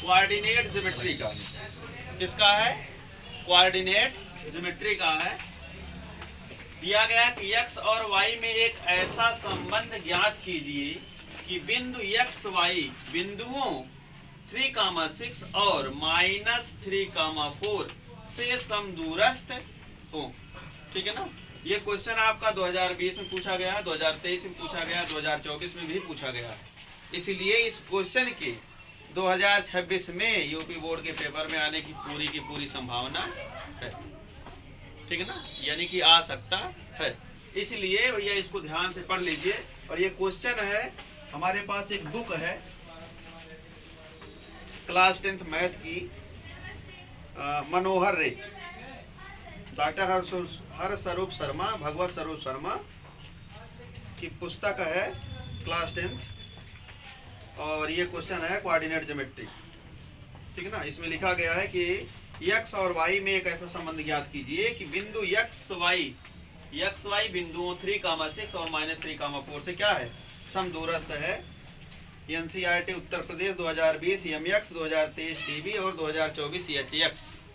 Coordinate geometry का। किसका है? कोऑर्डिनेट ज्योमेट्री का है। दिया गया कि x और y में एक ऐसा संबंध ज्ञात कीजिए कि बिंदु x y बिंदुओं 3,6 और -3,4 से समदूरस्थ हो। ठीक है ना। ये क्वेश्चन आपका 2020 में पूछा गया है, 2023 में पूछा गया है, 2024 में भी पूछा गया है। इसलिए इस क्वेश्चन के 2026 में यूपी बोर्ड के पेपर में आने की पूरी संभावना है। ठीक है ना, यानी कि आ सकता है। इसलिए भैया इसको ध्यान से पढ़ लीजिए। और ये क्वेश्चन है, हमारे पास एक बुक है क्लास 10th मैथ की, मनोहर रे, डॉक्टर हर स्वरूप शर्मा, भगवत स्वरूप शर्मा की पुस्तक है क्लास 10th। और ये क्वेश्चन है कोऑर्डिनेट ज्योमेट्री। ठीक है ना। इसमें लिखा गया है कि x और y में एक ऐसा संबंध ज्ञात कीजिए कि बिंदु x y बिंदुओं 3,6 और -3,4 से क्या है? समदूरस्थ है। NCERT Uttar Pradesh 2020 MX, 2023 DB और 2024 HX,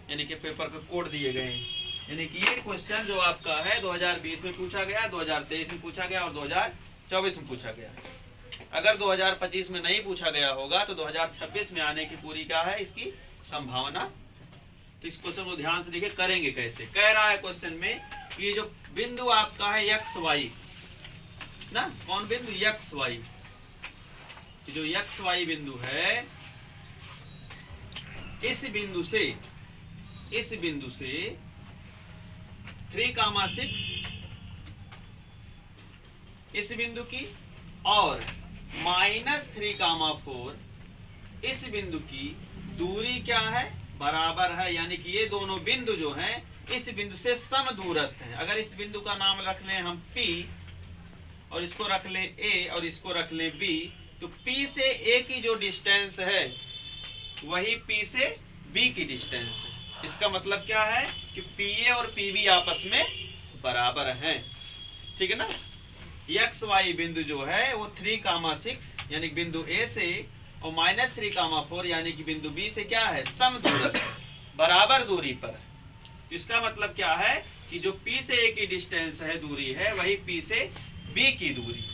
यानी कि पेपर के कोड दिए गए हैं। यानी कि ये क्वेश्चन जो आपका है 2020 में पूछा गया, 2023 में पूछा गया और 2024 में पूछा गया। अगर 2025 में नहीं पूछा गया होगा तो 2026 में आने की पूरी क्या है इसकी संभावना। तो इस क्वेश्चन को ध्यान से देखिए करेंगे कैसे। कह रहा है क्वेश्चन में कि ये जो बिंदु आपका है x y ना, कौन बिंदु? x y। जो x y बिंदु है, इस बिंदु से 3,6 इस बिंदु की और -3,4 इस बिंदु की दूरी क्या है? बराबर है। यानी कि ये दोनों बिंदु जो हैं इस बिंदु से समदूरस्थ हैं। अगर इस बिंदु का नाम रख लें हम P और इसको रख लें A और इसको रख लें B, तो P से A की जो डिस्टेंस है वही P से B की डिस्टेंस है। इसका मतलब क्या है कि PA और PB आपस में बराबर हैं। ठीक है ना। x y बिंदु जो है वो 3,6 यानी बिंदु A से और -3,4 यानी कि बिंदु B से क्या है? समदूरस्थ, बराबर दूरी पर है। इसका मतलब क्या है कि जो P से A की डिस्टेंस है, दूरी है, वही P से B की दूरी,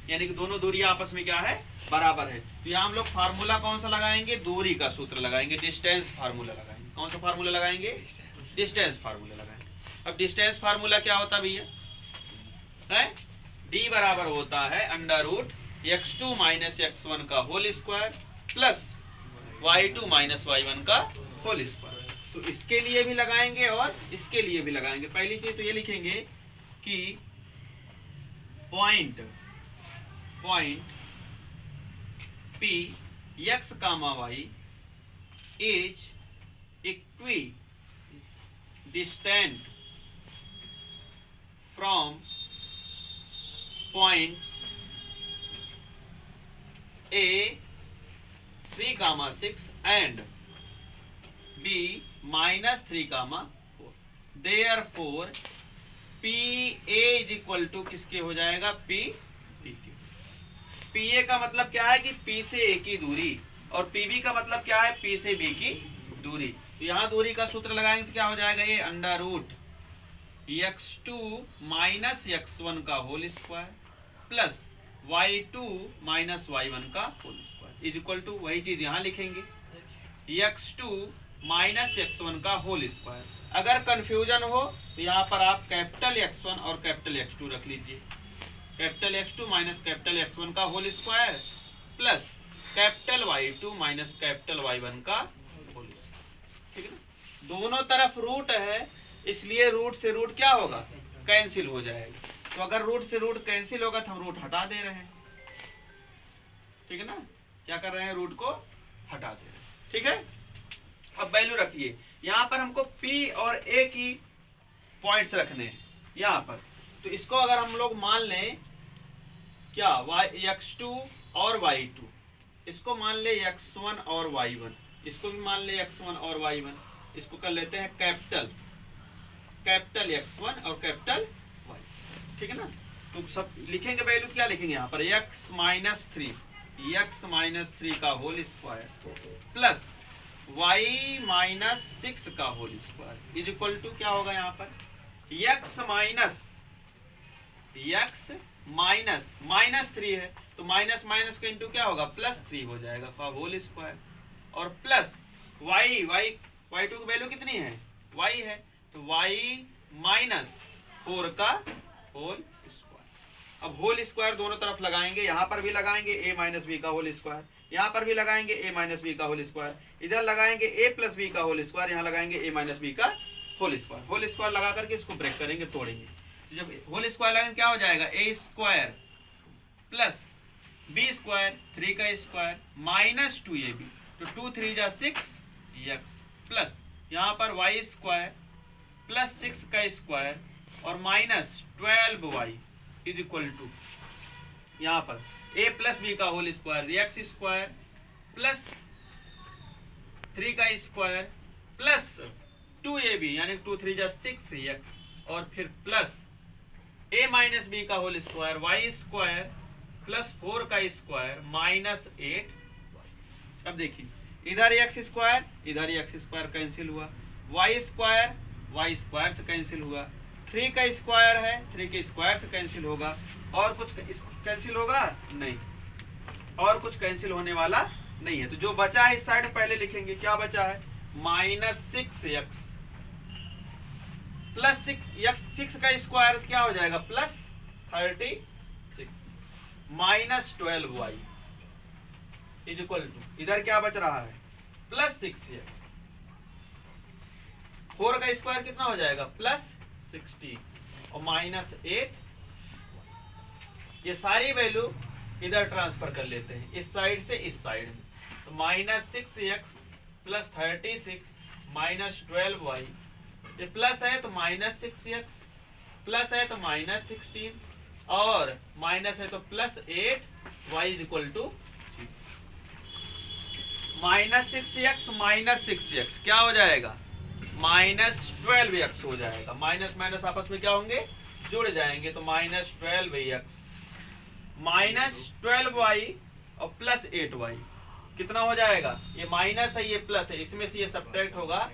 यानी कि दोनों दूरी आपस में क्या है? बराबर है। तो यहाँ हम लोग फार्मूला कौन सा लगाएंगे? दूरी का सूत्र लगाएंगे, डिस्टेंस फार्मूला लगाएंगे। कौन सा फार्मूला लगाएंगे? डिस्टेंस फार्मूला लगाएंगे। अब डिस्टेंस फार्मूला क्या होता है भैया? है D बराबर होता है √x2 - x1 का whole square plus y2 - y1 का होल स्क्वायर। तो इसके लिए भी लगाएंगे और इसके लिए भी लगाएंगे। पहली चीज तो ये लिखेंगे कि point P x, y is equidistant from points A 3,6 and B -3,4। Therefore PA is equal to किसके हो जाएगा? P PA का मतलब क्या है कि P से A की दूरी, और PB का मतलब क्या है? P से B की दूरी। तो यहाँ दूरी का सूत्र लगाएंगे तो क्या हो जाएगा? ये √x2 - x1 का whole square plus y2 - y1 का whole square is equal to, वही चीज यहाँ लिखेंगे, x2 - x1 का होल स्क्वायर। अगर कंफ्यूजन हो तो यहाँ पर आप कैपिटल X1 और कैपिटल X2 रख लीजिए। कैपिटल X2 - कैपिटल X1 का whole square plus capital Y2 - capital Y1 का होल स्क्वायर। ठीक है ना। दोनों तरफ रूट है, इसलिए रूट से रूट क्या होगा? कैंसिल हो जाएगा। तो अगर रूट से रूट कैंसिल होगा तो हम रूट हटा दे रहे हैं। ठीक है ना। क्या कर रहे हैं? रूट को हटा दे रहे हैं। ठीक है। अब वैल्यू रखिए। यहाँ पर हमको P और A की पॉइंट्स रखने हैं यहाँ पर। तो इसको अगर हम लोग मान लें क्या, x2 और y2, इसको मान ले x1 और y1, इसको भी मान ले x1 और y1। इसको कर लेते हैं कैपिटल X1 और कैपिटल Y। ठीक है ना। तो सब लिखेंगे वैल्यू, क्या लिखेंगे यहाँ पर? x - 3 x माइनस 3 का whole square plus y minus 6 का whole square is equal to क्या होगा यहाँ पर x माइनस 3 है तो माइनस माइनस का इंटू क्या होगा प्लस 3 हो जाएगा का होल स्क्वायर और प्लस y2 की वैल्यू कितनी है y है तो y माइनस 4 का होल स्क्वायर। अब होल स्क्वायर दोनों तरफ लगाएंगे, यहाँ पर भी लगाएंगे a माइनस बी का होल स्क्वायर, यहाँ पर भी लगाएंगे a माइनस बी का होल स्क्वायर, इधर लगाएंगे a प्लस बी का होल स्क्वायर, यहाँ लगाएंगे a माइनस बी का होल स्क्वायर। होल स्क्वायर लगा करके इसको ब्रेक करेंगे, तोड़ेंगे। जब होल स्क्वायर लगाएंगे क्या हो जाएगा a square plus b square 3 का स्क्वायर माइनस 2ab तो 2 3 जा 6x प्लस यहाँ पर y स्क्वायर प्लस 6 का स्क्वायर और minus 12y is equal to यहाँ पर a प्लस बी का whole square x square plus 3 का स्क्वायर प्लस 2ab यानी 2 3 जा 6x और फिर प्लस a माइनस बी का whole square y square plus 4 का स्क्वायर माइनस 8। अब देखिए इधर x स्क्वायर कैंसिल हुआ, y स्क्वायर से कैंसिल हुआ, 3 का स्क्वायर है 3 के स्क्वायर से कैंसिल होगा, और कुछ कैंसिल होगा नहीं, और कुछ कैंसिल होने वाला नहीं है। तो जो बचा है इस साइड पहले लिखेंगे, क्या बचा है माइनस 6x प्लस 6 का स्क्वायर क्या हो जाएगा plus 36 minus 12y is equal to इधर क्या बच रहा है प्लस 6x, 4 का स्क्वायर कितना हो जाएगा प्लस 16 और माइनस 8। ये सारी वैल्यू इधर ट्रांसफर कर लेते हैं इस साइड से इस साइड में, तो minus 6x plus 36 minus 12y, ये प्लस है तो माइनस 6x, प्लस है तो माइनस 16 और माइनस है तो plus 8y is equal to minus 6x क्या हो जाएगा माइनस 12x हो जाएगा। माइनस माइनस आपस में क्या होंगे जुड़ जाएंगे, तो माइनस 12x माइनस 12y और प्लस 8y कितना हो जाएगा, ये माइनस है ये प्लस है, इसमें से ये सब्ट्रैक्ट होगा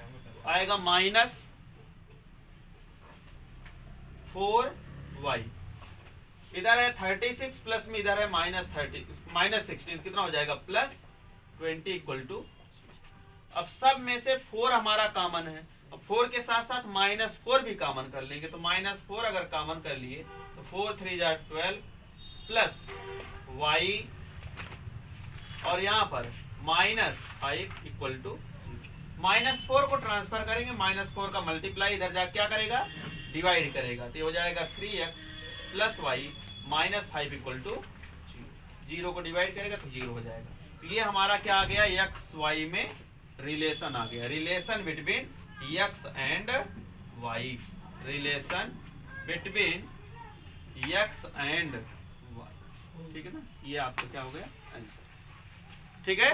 आएगा माइनस 4y, इधर है 36 प्लस में इधर है माइनस 16 कितना हो जाएगा प्लस 20 इक्वल टू। अब सब में से 4 हमारा कॉमन है, अब 4 के साथ साथ माइनस 4 भी कॉमन कर लेंगे, तो माइनस 4 अगर कॉमन कर लिए तो 4 3 जा 12 प्लस y और यहाँ पर माइनस 5 इक्वल टू माइनस 4 को ट्रांसफर करेंगे, माइनस 4 का मल्टीप्लाई इधर जा क्या करेगा डिवाइड करेगा, तो ये हो जाएगा 3x plus y minus 5 equal to 0 को डिवाइड करेगा तो 0 हो जाएगा। तो ये हमारा क्या आ गया x y में रिलेशन आ गया, relation between x and y, relation between x and y, ठीक है ना। ये आपका क्या हो गया आंसर, ठीक है।